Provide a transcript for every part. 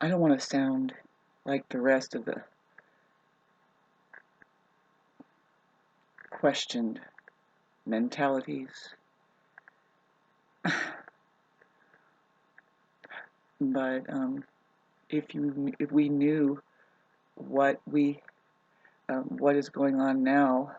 I don't want to sound like the rest of the questioned mentalities, but if we knew what what is going on now,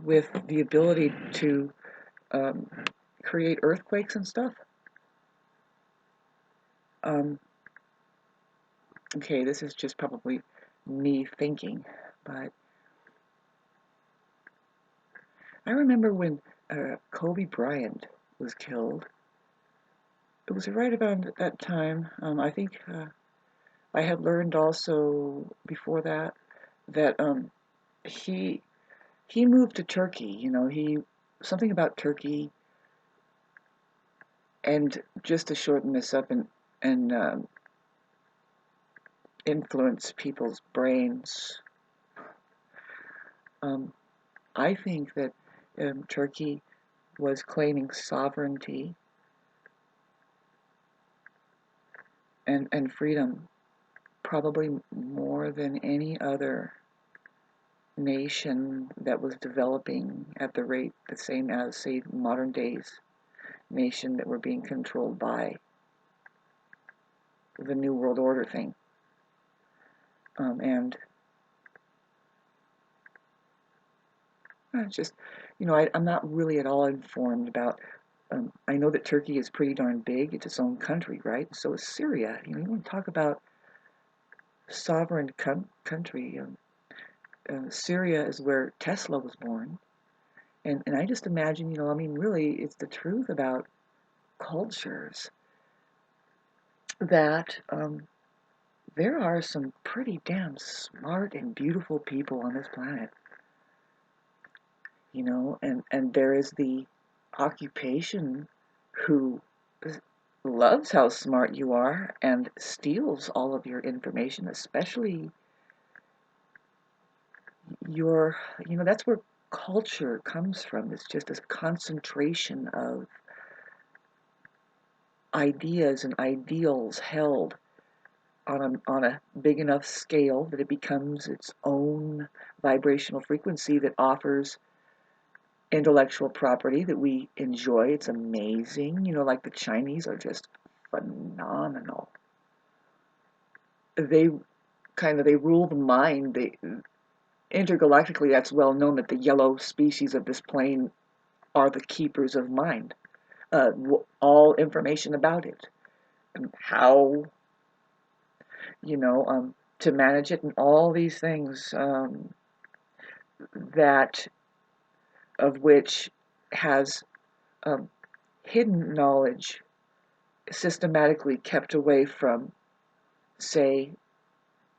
with the ability to um, create earthquakes and stuff. Okay, this is just probably me thinking, but I remember when Kobe Bryant was killed. It was right about that time. I think I had learned also before that that he he moved to Turkey. You know, he something about Turkey, and just to shorten this up and influence people's brains. Um, I think that Turkey was claiming sovereignty and freedom probably more than any other nation that was developing at the rate the same as, say, modern days nation that were being controlled by the New World Order thing. And just, you know, I'm not really at all informed about. I know that Turkey is pretty darn big. It's its own country, right? So is Syria. You know, you want to talk about sovereign country. Syria is where Tesla was born. And I just imagine, you know, I mean, really, it's the truth about cultures that there are some pretty damn smart and beautiful people on this planet, you know, and there is the occupation who loves how smart you are and steals all of your information, especially your, you know, that's where culture comes from. It's just this concentration of ideas and ideals held on a big enough scale that it becomes its own vibrational frequency that offers intellectual property that we enjoy. It's amazing. You know, like the Chinese are just phenomenal. They they rule the mind. They intergalactically, that's well known that the yellow species of this plane are the keepers of mind. All information about it, and how, you know, to manage it, and all these things that of which has hidden knowledge systematically kept away from, say,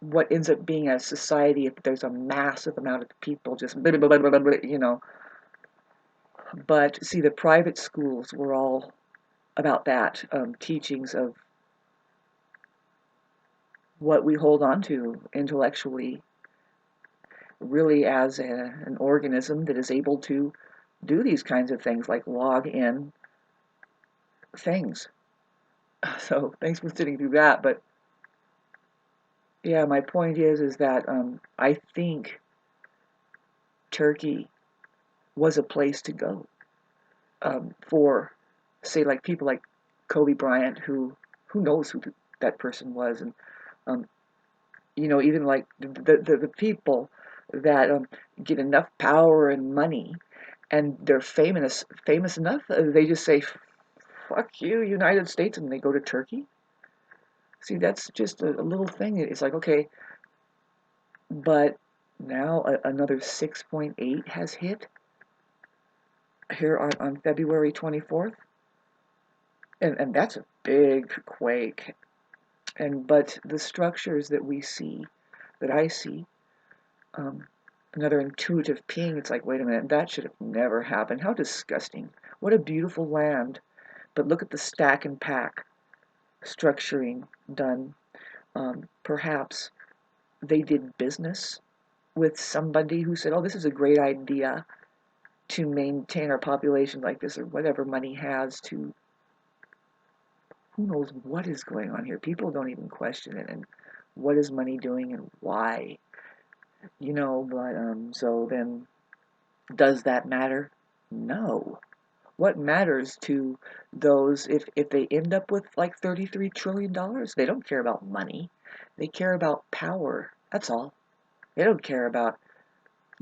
what ends up being a society if there's a massive amount of people just blah, blah, blah, blah, blah, you know. But see, the private schools were all about that, teachings of what we hold on to intellectually, really as an organism that is able to do these kinds of things like log in things. So thanks for sitting through that. But yeah, my point is that I think Turkey was a place to go for, say, like people like Kobe Bryant, who knows who that person was, and um, you know, even like the people that get enough power and money, and they're famous enough, they just say, "Fuck you, United States," and they go to Turkey. See, that's just a little thing. It's like, okay, but now another 6.8 has hit here on February 24th, and that's a big quake. But the structures that we see, that I see, um, another intuitive ping. It's like, wait a minute, that should have never happened. How disgusting! What a beautiful land, but look at the stack and pack structuring done. Perhaps they did business with somebody who said, "Oh, this is a great idea to maintain our population like this," or whatever money has to. who knows what is going on here. People don't even question it, and what is money doing and why, but so then, does that matter? No. What matters to those, if they end up with like $33 trillion, they don't care about money. They care about power. That's all. They don't care about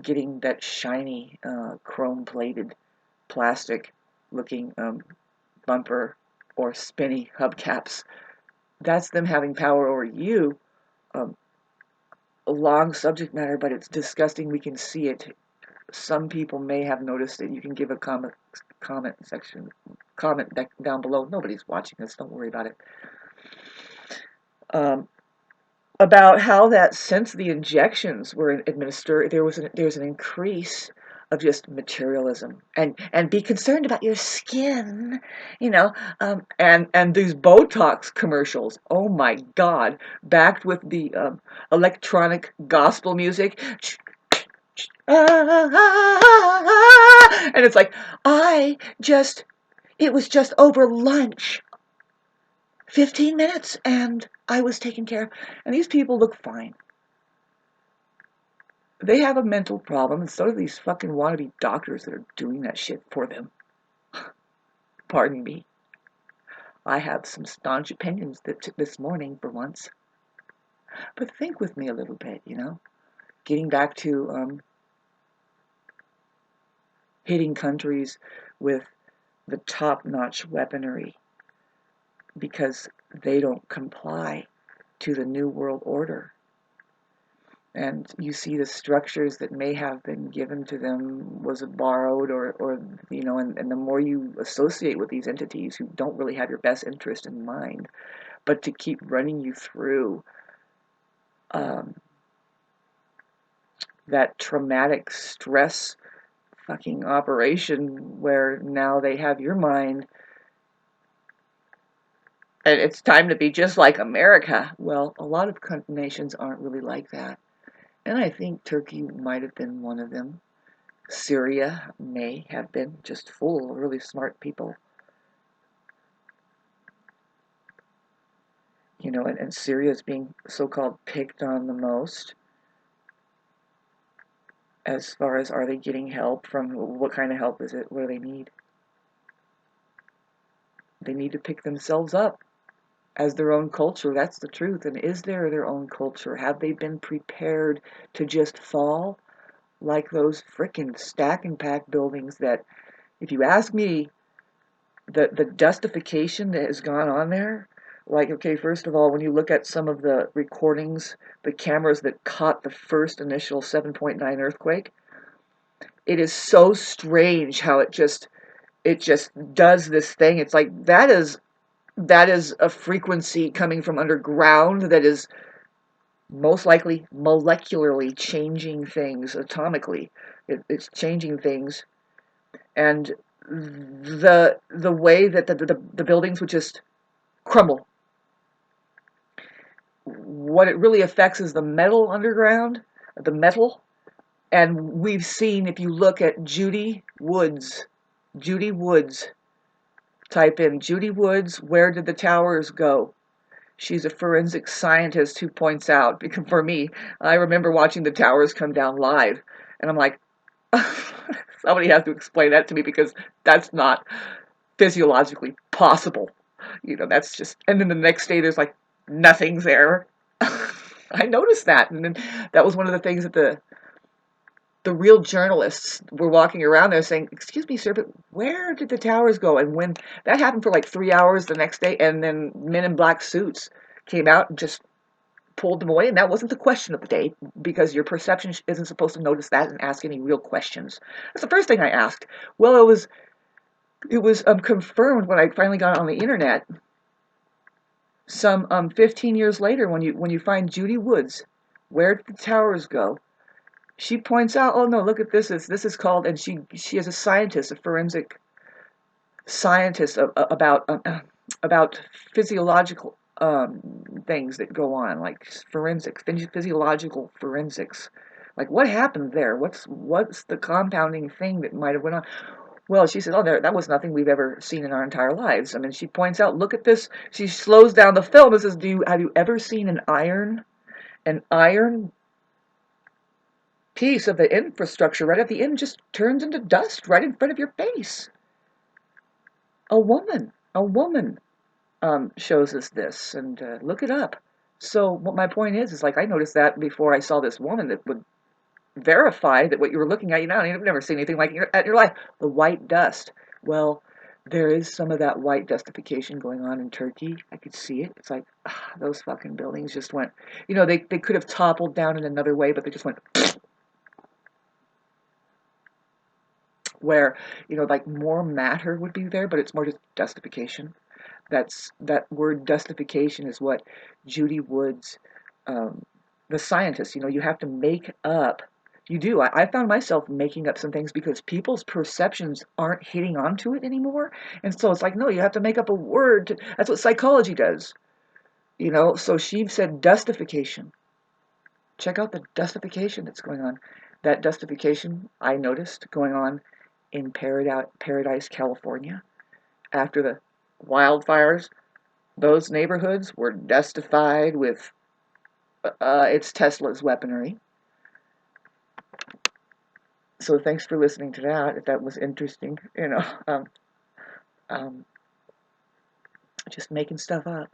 getting that shiny, chrome-plated, plastic-looking bumper or spinny hubcaps. That's them having power over you. Um, a long subject matter, but it's disgusting. We can see it. Some people may have noticed it. You can give a comment down below. Nobody's watching this. Don't worry about it. About how that since the injections were administered, there's an increase of just materialism, and be concerned about your skin, and these Botox commercials. Oh my God, backed with the electronic gospel music. And it's like, it was just over lunch. 15 minutes and I was taken care of. And these people look fine. They have a mental problem, and so do these fucking wannabe doctors that are doing that shit for them. Pardon me. I have some staunch opinions this morning for once. But think with me a little bit, Getting back to hitting countries with the top-notch weaponry because they don't comply to the New World Order. And you see the structures that may have been given to them was borrowed or and the more you associate with these entities who don't really have your best interest in mind, but to keep running you through that traumatic stress fucking operation where now they have your mind and it's time to be just like America. Well, a lot of nations aren't really like that. And I think Turkey might have been one of them. Syria may have been just full of really smart people. And Syria is being so-called picked on the most as far as are they getting help from, what kind of help is it, what do they need? They need to pick themselves up as their own culture. That's the truth. And is there their own culture? Have they been prepared to just fall like those frickin' stack and pack buildings that, if you ask me, the dustification that has gone on there, like, okay, first of all, when you look at some of the recordings, the cameras that caught the first initial 7.9 earthquake, it is so strange how it just does this thing. It's like that is a frequency coming from underground that is most likely molecularly changing things atomically. It's changing things, and the way that the buildings would just crumble. What it really affects is the metal underground, the metal. And we've seen, if you look at Judy Woods, type in Judy Woods, where did the towers go? She's a forensic scientist who points out, because for me, I remember watching the towers come down live, and I'm like, somebody has to explain that to me because that's not physiologically possible. That's just, and then the next day there's like nothing's there. I noticed that, and then that was one of the things that the real journalists were walking around there saying, "Excuse me, sir, but where did the towers go?" And when that happened for like 3 hours the next day, and then men in black suits came out and just pulled them away, and that wasn't the question of the day, because your perception isn't supposed to notice that and ask any real questions. That's the first thing I asked. Well, it was confirmed when I finally got on the internet. Some 15 years later, when you find Judy Woods, where did the towers go? She points out, oh no, look at this. This is called, and she is a scientist, a forensic scientist about physiological things that go on, like forensics, physiological forensics. Like, what happened there? What's the compounding thing that might have went on? Well, she said, oh, that was nothing we've ever seen in our entire lives. I mean, she points out, look at this. She slows down the film and says, have you ever seen an iron piece of the infrastructure right at the end just turns into dust right in front of your face? A woman shows us this, and look it up. So what my point is like I noticed that before I saw this woman that would verify that what you were looking at, you've never seen anything like it in your life. The white dust. Well, there is some of that white dustification going on in Turkey. I could see it. It's like, those fucking buildings just went, they could have toppled down in another way, but they just went where, like more matter would be there, but it's more just dustification. That word dustification is what Judy Woods, um, the scientist, you have to make up. You do. I found myself making up some things because people's perceptions aren't hitting onto it anymore. And so it's like, no, you have to make up a word. That's what psychology does. So she said dustification. Check out the dustification that's going on. That dustification I noticed going on in Paradise, California after the wildfires. Those neighborhoods were dustified with it's Tesla's weaponry. So thanks for listening to that. If that was interesting, um, just making stuff up.